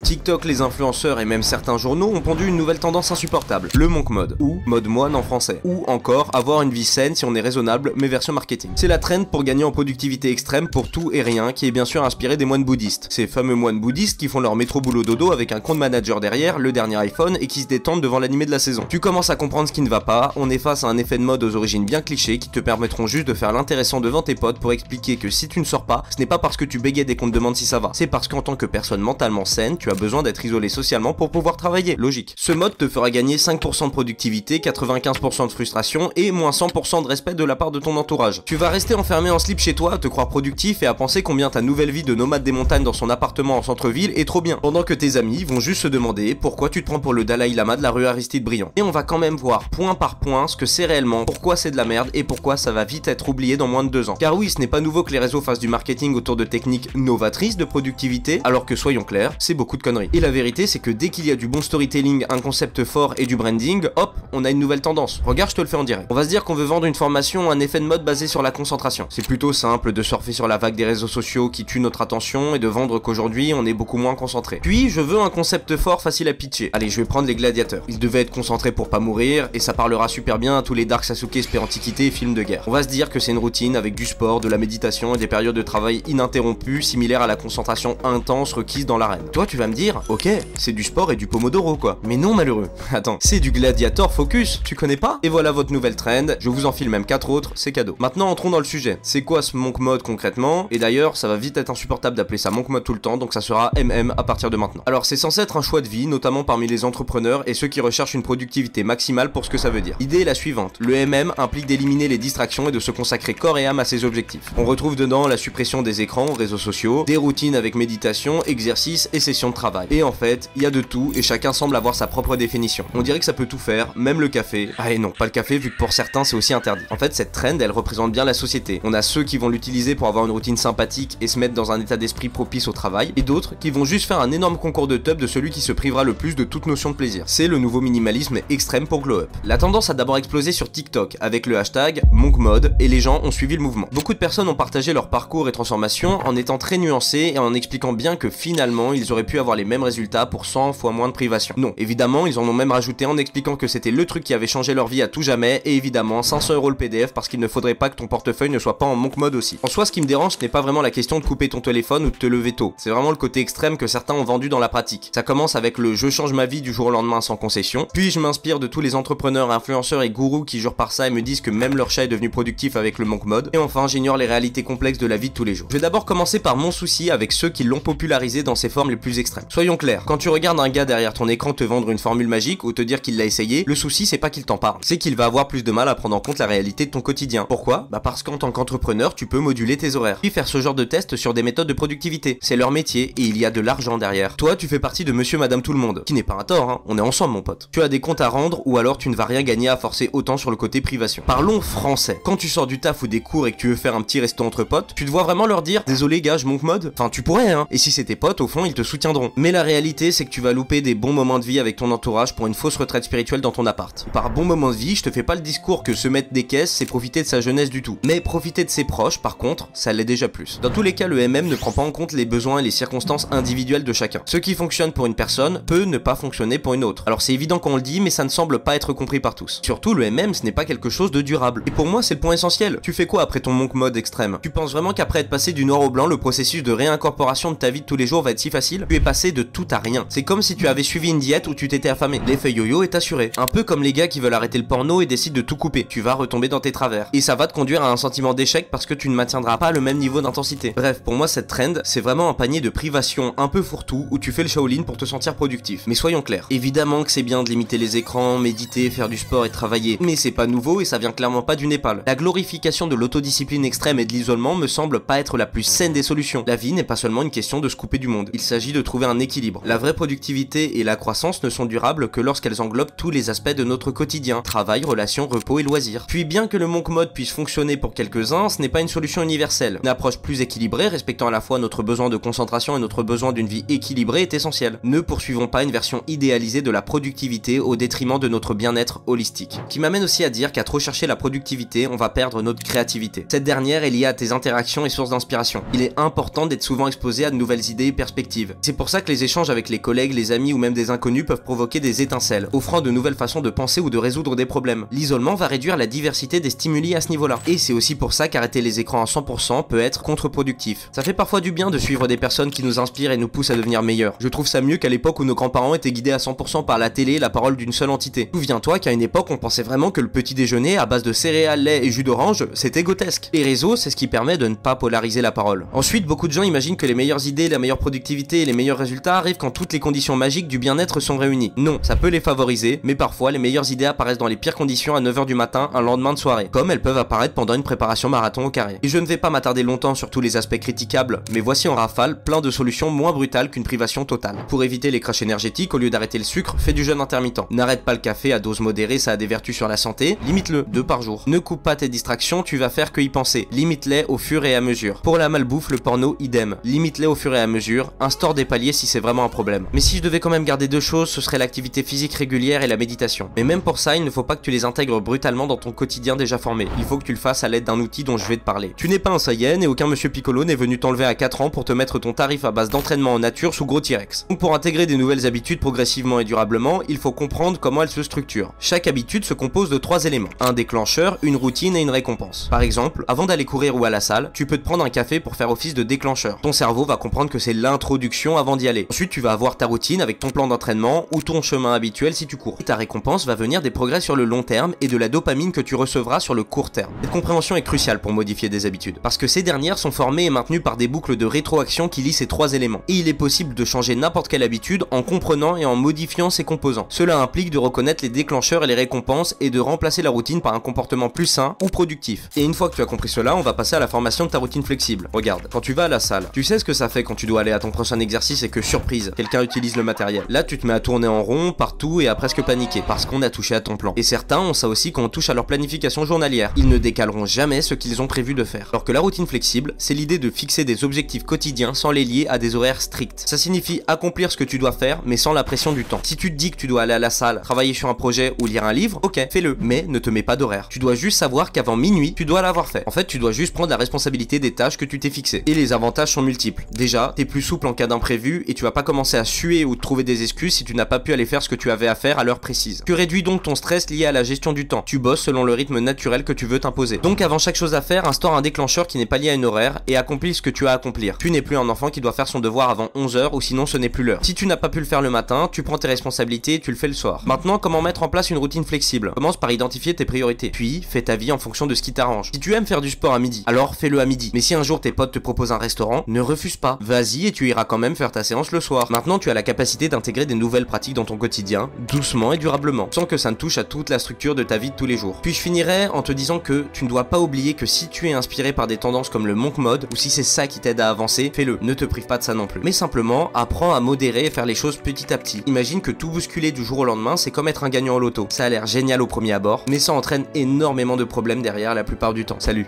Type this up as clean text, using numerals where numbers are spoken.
TikTok, les influenceurs et même certains journaux ont pondu une nouvelle tendance insupportable, le monk mode, ou mode moine en français, ou encore avoir une vie saine si on est raisonnable, mais version marketing. C'est la trend pour gagner en productivité extrême pour tout et rien, qui est bien sûr inspiré des moines bouddhistes. Ces fameux moines bouddhistes qui font leur métro boulot dodo avec un compte manager derrière, le dernier iPhone et qui se détendent devant l'animé de la saison. Tu commences à comprendre ce qui ne va pas, on est face à un effet de mode aux origines bien clichés qui te permettront juste de faire l'intéressant devant tes potes pour expliquer que si tu ne sors pas, ce n'est pas parce que tu bégayes des qu'on te demande si ça va, c'est parce qu'en tant que personne mentalement saine, tu as besoin d'être isolé socialement pour pouvoir travailler, logique. Ce mode te fera gagner 5% de productivité, 95% de frustration et moins 100% de respect de la part de ton entourage. Tu vas rester enfermé en slip chez toi, à te croire productif et à penser combien ta nouvelle vie de nomade des montagnes dans son appartement en centre-ville est trop bien, pendant que tes amis vont juste se demander pourquoi tu te prends pour le Dalai Lama de la rue Aristide Briand. Et on va quand même voir point par point ce que c'est réellement, pourquoi c'est de la merde et pourquoi ça va vite être oublié dans moins de 2 ans. Car oui, ce n'est pas nouveau que les réseaux fassent du marketing autour de techniques novatrices de productivité, alors que soyons clairs, c'est beaucoup de conneries. Et la vérité, c'est que dès qu'il y a du bon storytelling, un concept fort et du branding, hop, on a une nouvelle tendance. Regarde, je te le fais en direct. On va se dire qu'on veut vendre une formation, un effet de mode basé sur la concentration. C'est plutôt simple de surfer sur la vague des réseaux sociaux qui tue notre attention et de vendre qu'aujourd'hui on est beaucoup moins concentré. Puis je veux un concept fort facile à pitcher. Allez, je vais prendre les gladiateurs. Ils devaient être concentrés pour pas mourir et ça parlera super bien à tous les Dark Sasuke spé antiquité et films de guerre. On va se dire que c'est une routine avec du sport, de la méditation et des périodes de travail ininterrompues similaires à la concentration intense requise dans l'arène. Toi tu vas me dire, ok, c'est du sport et du pomodoro quoi. Mais non malheureux. Attends, c'est du gladiator focus, tu connais pas? Et voilà votre nouvelle trend, je vous en file même 4 autres, c'est cadeau. Maintenant entrons dans le sujet. C'est quoi ce monk mode concrètement? Et d'ailleurs, ça va vite être insupportable d'appeler ça monk mode tout le temps, donc ça sera MM à partir de maintenant. Alors c'est censé être un choix de vie, notamment parmi les entrepreneurs et ceux qui recherchent une productivité maximale pour ce que ça veut dire. L'idée est la suivante, le MM implique d'éliminer les distractions et de se consacrer corps et âme à ses objectifs. On retrouve dedans la suppression des écrans, réseaux sociaux, des routines avec méditation, exercice et sessions de travail. Et en fait, il y a de tout et chacun semble avoir sa propre définition. On dirait que ça peut tout faire, même le café. Ah et non, pas le café vu que pour certains c'est aussi interdit. En fait, cette trend, elle représente bien la société. On a ceux qui vont l'utiliser pour avoir une routine sympathique et se mettre dans un état d'esprit propice au travail, et d'autres qui vont juste faire un énorme concours de tub de celui qui se privera le plus de toute notion de plaisir. C'est le nouveau minimalisme extrême pour glow up. La tendance a d'abord explosé sur TikTok avec le hashtag monk mode et les gens ont suivi le mouvement. Beaucoup de personnes ont partagé leur parcours et transformation en étant très nuancés et en expliquant bien que finalement ils auraient pu avoir les mêmes résultats pour 100 fois moins de privation. Non, évidemment ils en ont même rajouté en expliquant que c'était le truc qui avait changé leur vie à tout jamais et évidemment 500 € le PDF parce qu'il ne faudrait pas que ton portefeuille ne soit pas en monk mode aussi. En soi, ce qui me dérange, ce n'est pas vraiment la question de couper ton téléphone ou de te lever tôt. C'est vraiment le côté extrême que certains ont vendu dans la pratique. Ça commence avec le je change ma vie du jour au lendemain sans concession, puis je m'inspire de tous les entrepreneurs, influenceurs et gourous qui jurent par ça et me disent que même leur chat est devenu productif avec le monk mode, et enfin j'ignore les réalités complexes de la vie de tous les jours. Je vais d'abord commencer par mon souci avec ceux qui l'ont popularisé dans ses formes les plus extrêmes. Soyons clairs, quand tu regardes un gars derrière ton écran te vendre une formule magique ou te dire qu'il l'a essayé, le souci c'est pas qu'il t'en parle, c'est qu'il va avoir plus de mal à prendre en compte la réalité de ton quotidien. Pourquoi? Bah parce qu'en tant qu'entrepreneur, tu peux moduler tes horaires, puis faire ce genre de test sur des méthodes de productivité. C'est leur métier et il y a de l'argent derrière. Toi, tu fais partie de monsieur madame tout le monde, qui n'est pas un tort, hein, on est ensemble mon pote. Tu as des comptes à rendre ou alors tu ne vas rien gagner à forcer autant sur le côté privation. Parlons français. Quand tu sors du taf ou des cours et que tu veux faire un petit resto entre potes, tu te vois vraiment leur dire désolé gars, je monk mode? Enfin, tu pourrais hein. Et si c'est tes potes, au fond, ils te soutiendront. Mais la réalité, c'est que tu vas louper des bons moments de vie avec ton entourage pour une fausse retraite spirituelle dans ton appart. Par bon moment de vie, je te fais pas le discours que se mettre des caisses, c'est profiter de sa jeunesse du tout. Mais profiter de ses proches, par contre, ça l'est déjà plus. Dans tous les cas, le MM ne prend pas en compte les besoins et les circonstances individuelles de chacun. Ce qui fonctionne pour une personne peut ne pas fonctionner pour une autre. Alors c'est évident qu'on le dit, mais ça ne semble pas être compris par tous. Surtout, le MM, ce n'est pas quelque chose de durable. Et pour moi, c'est le point essentiel. Tu fais quoi après ton monk mode extrême? Tu penses vraiment qu'après être passé du noir au blanc, le processus de réincorporation de ta vie de tous les jours va être si facile? Tu es passé de tout à rien. C'est comme si tu avais suivi une diète où tu t'étais affamé. L'effet yo-yo est assuré. Un peu comme les gars qui veulent arrêter le porno et décident de tout couper. Tu vas retomber dans tes travers. Et ça va te conduire à un sentiment d'échec parce que tu ne maintiendras pas le même niveau d'intensité. Bref, pour moi cette trend, c'est vraiment un panier de privation un peu fourre-tout où tu fais le Shaolin pour te sentir productif. Mais soyons clairs, évidemment que c'est bien de limiter les écrans, méditer, faire du sport et travailler, mais c'est pas nouveau et ça vient clairement pas du Népal. La glorification de l'autodiscipline extrême et de l'isolement me semble pas être la plus saine des solutions. La vie n'est pas seulement une question de se couper du monde, il s'agit de trouver un équilibre. La vraie productivité et la croissance ne sont durables que lorsqu'elles englobent tous les aspects de notre quotidien, travail, relations, repos et loisirs. Puis bien que le monk mode puisse fonctionner pour quelques-uns, ce n'est pas une solution universelle. Une approche plus équilibrée, respectant à la fois notre besoin de concentration et notre besoin d'une vie équilibrée est essentielle. Ne poursuivons pas une version idéalisée de la productivité au détriment de notre bien-être holistique. Qui m'amène aussi à dire qu'à trop chercher la productivité, on va perdre notre créativité. Cette dernière est liée à tes interactions et sources d'inspiration. Il est important d'être souvent exposé à de nouvelles idées et perspectives. C'est pour ça ça que les échanges avec les collègues, les amis ou même des inconnus peuvent provoquer des étincelles, offrant de nouvelles façons de penser ou de résoudre des problèmes. L'isolement va réduire la diversité des stimuli à ce niveau-là. Et c'est aussi pour ça qu'arrêter les écrans à 100% peut être contre-productif. Ça fait parfois du bien de suivre des personnes qui nous inspirent et nous poussent à devenir meilleurs. Je trouve ça mieux qu'à l'époque où nos grands-parents étaient guidés à 100% par la télé et la parole d'une seule entité. Souviens-toi qu'à une époque on pensait vraiment que le petit déjeuner à base de céréales, lait et jus d'orange, c'était grotesque. Les réseaux, c'est ce qui permet de ne pas polariser la parole. Ensuite, beaucoup de gens imaginent que les meilleures idées, la meilleure productivité et les meilleurs résultats arrivent quand toutes les conditions magiques du bien-être sont réunies. Non, ça peut les favoriser, mais parfois les meilleures idées apparaissent dans les pires conditions à 9h du matin un lendemain de soirée, comme elles peuvent apparaître pendant une préparation marathon au carré. Et je ne vais pas m'attarder longtemps sur tous les aspects critiquables, mais voici en rafale plein de solutions moins brutales qu'une privation totale. Pour éviter les crashs énergétiques, au lieu d'arrêter le sucre, fais du jeûne intermittent. N'arrête pas le café à dose modérée, ça a des vertus sur la santé, limite-le, 2 par jour. Ne coupe pas tes distractions, tu vas faire que y penser, limite-les au fur et à mesure. Pour la malbouffe, le porno, idem, limite-les au fur et à mesure, instaure des paliers si c'est vraiment un problème. Mais si je devais quand même garder 2 choses, ce serait l'activité physique régulière et la méditation. Mais même pour ça, il ne faut pas que tu les intègres brutalement dans ton quotidien déjà formé. Il faut que tu le fasses à l'aide d'un outil dont je vais te parler. Tu n'es pas un Saiyan et aucun monsieur Piccolo n'est venu t'enlever à 4 ans pour te mettre ton tarif à base d'entraînement en nature sous gros T-Rex. Donc pour intégrer des nouvelles habitudes progressivement et durablement, il faut comprendre comment elles se structurent. Chaque habitude se compose de 3 éléments. Un déclencheur, une routine et une récompense. Par exemple, avant d'aller courir ou à la salle, tu peux te prendre un café pour faire office de déclencheur. Ton cerveau va comprendre que c'est l'introduction avant d'y aller. Ensuite, tu vas avoir ta routine avec ton plan d'entraînement ou ton chemin habituel si tu cours. Et ta récompense va venir des progrès sur le long terme et de la dopamine que tu recevras sur le court terme. Cette compréhension est cruciale pour modifier des habitudes, parce que ces dernières sont formées et maintenues par des boucles de rétroaction qui lient ces 3 éléments. Et il est possible de changer n'importe quelle habitude en comprenant et en modifiant ses composants. Cela implique de reconnaître les déclencheurs et les récompenses et de remplacer la routine par un comportement plus sain ou productif. Et une fois que tu as compris cela, on va passer à la formation de ta routine flexible. Regarde, quand tu vas à la salle, tu sais ce que ça fait quand tu dois aller à ton prochain exercice et que, surprise, quelqu'un utilise le matériel. Là, tu te mets à tourner en rond partout et à presque paniquer parce qu'on a touché à ton plan. Et certains ont ça aussi quand on touche à leur planification journalière. Ils ne décaleront jamais ce qu'ils ont prévu de faire. Alors que la routine flexible, c'est l'idée de fixer des objectifs quotidiens sans les lier à des horaires stricts. Ça signifie accomplir ce que tu dois faire, mais sans la pression du temps. Si tu te dis que tu dois aller à la salle, travailler sur un projet ou lire un livre, ok, fais-le, mais ne te mets pas d'horaire. Tu dois juste savoir qu'avant minuit, tu dois l'avoir fait. En fait, tu dois juste prendre la responsabilité des tâches que tu t'es fixées. Et les avantages sont multiples. Déjà, t'es plus souple en cas d'imprévu et tu vas pas commencer à suer ou te trouver des excuses si tu n'as pas pu aller faire ce que tu avais à faire à l'heure précise. Tu réduis donc ton stress lié à la gestion du temps. Tu bosses selon le rythme naturel que tu veux t'imposer. Donc avant chaque chose à faire, instaure un déclencheur qui n'est pas lié à une horaire et accomplis ce que tu as à accomplir. Tu n'es plus un enfant qui doit faire son devoir avant 11h ou sinon ce n'est plus l'heure. Si tu n'as pas pu le faire le matin, tu prends tes responsabilités et tu le fais le soir. Maintenant, comment mettre en place une routine flexible? Commence par identifier tes priorités. Puis, fais ta vie en fonction de ce qui t'arrange. Si tu aimes faire du sport à midi, alors fais-le à midi. Mais si un jour tes potes te proposent un restaurant, ne refuse pas. Vas-y et tu iras quand même faire ta séance le soir. Maintenant, tu as la capacité d'intégrer des nouvelles pratiques dans ton quotidien, doucement et durablement, sans que ça ne touche à toute la structure de ta vie de tous les jours. Puis je finirai en te disant que tu ne dois pas oublier que si tu es inspiré par des tendances comme le monk mode, ou si c'est ça qui t'aide à avancer, fais-le. Ne te prive pas de ça non plus. Mais simplement, apprends à modérer et faire les choses petit à petit. Imagine que tout bousculer du jour au lendemain, c'est comme être un gagnant au loto. Ça a l'air génial au premier abord, mais ça entraîne énormément de problèmes derrière la plupart du temps. Salut!